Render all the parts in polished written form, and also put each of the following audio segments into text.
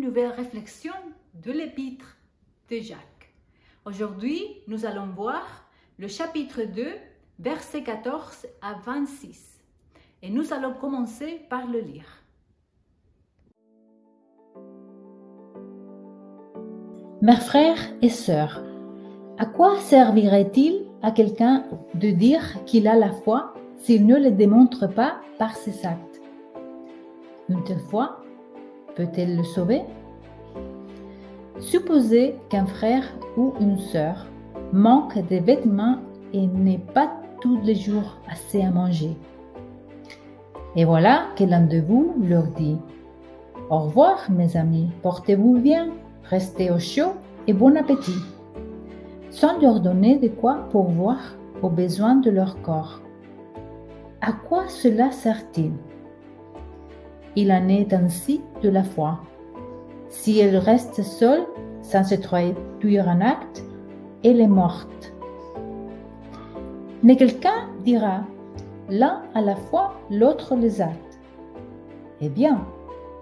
nouvelle réflexion de l'épître de Jacques. Aujourd'hui, nous allons voir le chapitre 2, versets 14 à 26. Et nous allons commencer par le lire. Mes frères et sœurs, à quoi servirait-il à quelqu'un de dire qu'il a la foi s'il ne le démontre pas par ses actes? Une telle foi peut-elle le sauver? Supposez qu'un frère ou une sœur manque de vêtements et n'ait pas tous les jours assez à manger. Et voilà que l'un de vous leur dit « Au revoir mes amis, portez-vous bien, restez au chaud et bon appétit », sans leur donner de quoi pourvoir aux besoins de leur corps. À quoi cela sert-il? Il en est ainsi de la foi. Si elle reste seule, sans se traduire en acte, elle est morte. Mais quelqu'un dira, l'un à la foi, l'autre les actes. Eh bien,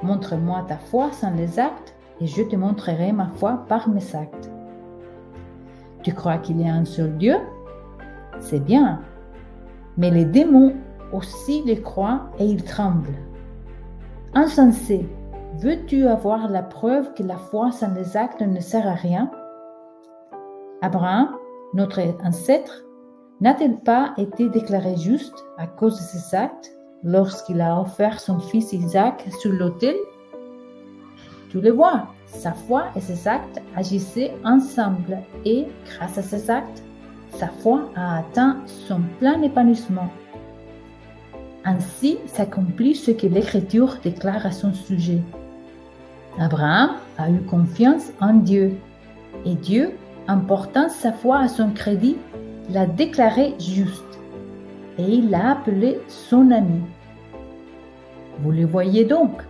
montre-moi ta foi sans les actes, et je te montrerai ma foi par mes actes. Tu crois qu'il y a un seul Dieu? C'est bien, mais les démons aussi les croient et ils tremblent. Insensé, veux-tu avoir la preuve que la foi sans les actes ne sert à rien? Abraham, notre ancêtre, n'a-t-il pas été déclaré juste à cause de ses actes lorsqu'il a offert son fils Isaac sur l'autel? Tu le vois, sa foi et ses actes agissaient ensemble et, grâce à ses actes, sa foi a atteint son plein épanouissement. Ainsi s'accomplit ce que l'Écriture déclare à son sujet. Abraham a eu confiance en Dieu, et Dieu, en portant sa foi à son crédit, l'a déclaré juste, et il l'a appelé son ami. Vous le voyez donc,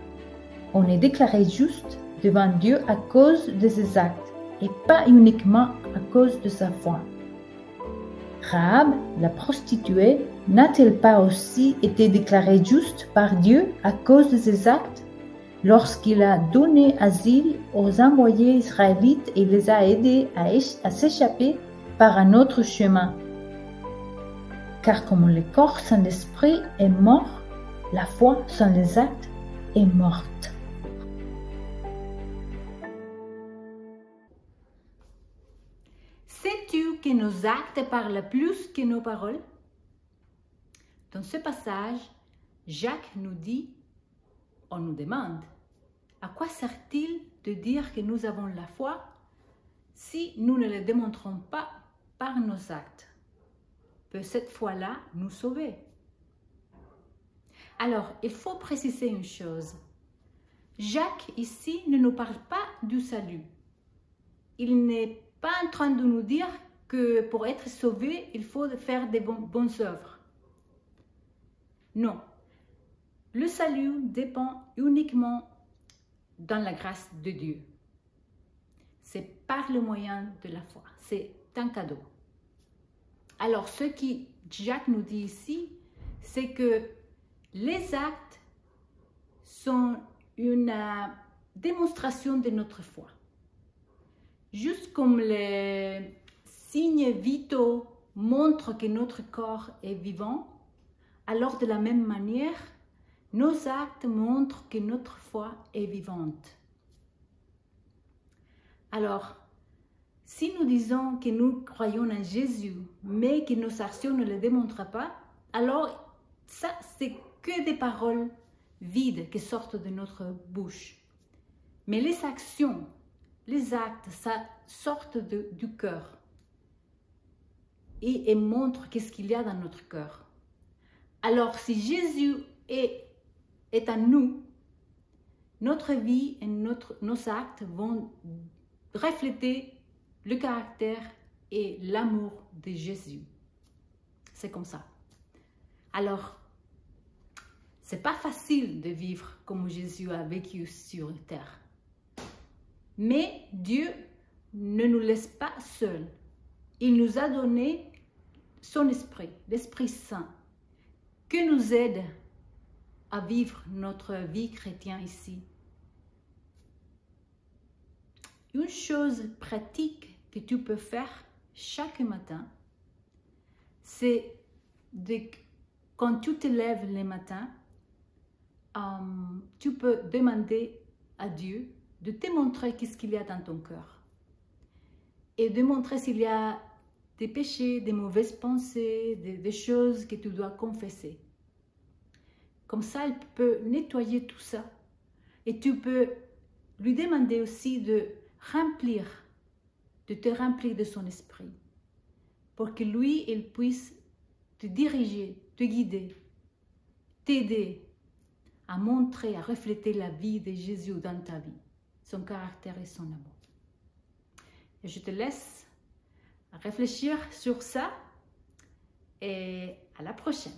on est déclaré juste devant Dieu à cause de ses actes, et pas uniquement à cause de sa foi. Rahab, la prostituée, n'a-t-elle pas aussi été déclarée juste par Dieu à cause de ses actes lorsqu'il a donné asile aux envoyés israélites et les a aidés à s'échapper par un autre chemin? Car comme le corps sans l'esprit est mort, la foi sans les actes est morte. Sais-tu que nos actes parlent plus que nos paroles? Dans ce passage, Jacques nous dit, on nous demande, à quoi sert-il de dire que nous avons la foi si nous ne le démontrons pas par nos actes? Peut cette foi-là nous sauver? Alors, il faut préciser une chose. Jacques ici ne nous parle pas du salut. Il n'est pas en train de nous dire que pour être sauvé, il faut faire des bonnes œuvres. Non. Le salut dépend uniquement dans la grâce de Dieu. C'est par le moyen de la foi. C'est un cadeau. Alors, ce que Jacques nous dit ici, c'est que les actes sont une démonstration de notre foi. Juste comme les signes vitaux montrent que notre corps est vivant, alors de la même manière, nos actes montrent que notre foi est vivante. Alors, si nous disons que nous croyons en Jésus, mais que nos actions ne le démontrent pas, alors ça, c'est que des paroles vides qui sortent de notre bouche. Mais les actions, les actes, ça sort du cœur et montre qu'est-ce qu'il y a dans notre cœur. Alors, si Jésus est en nous, notre vie et nos actes vont refléter le caractère et l'amour de Jésus. C'est comme ça. Alors, c'est pas facile de vivre comme Jésus a vécu sur terre. Mais Dieu ne nous laisse pas seuls. Il nous a donné son esprit, l'Esprit Saint, qui nous aide à vivre notre vie chrétienne ici. Une chose pratique que tu peux faire chaque matin, c'est quand tu te lèves le matin, tu peux demander à Dieu de te montrer qu'est-ce qu'il y a dans ton cœur et de montrer s'il y a des péchés, des mauvaises pensées, des choses que tu dois confesser. Comme ça, il peut nettoyer tout ça et tu peux lui demander aussi de te remplir de son esprit pour que lui, il puisse te diriger, te guider, t'aider à montrer, à refléter la vie de Jésus dans ta vie, son caractère et son amour. Et je te laisse réfléchir sur ça et à la prochaine.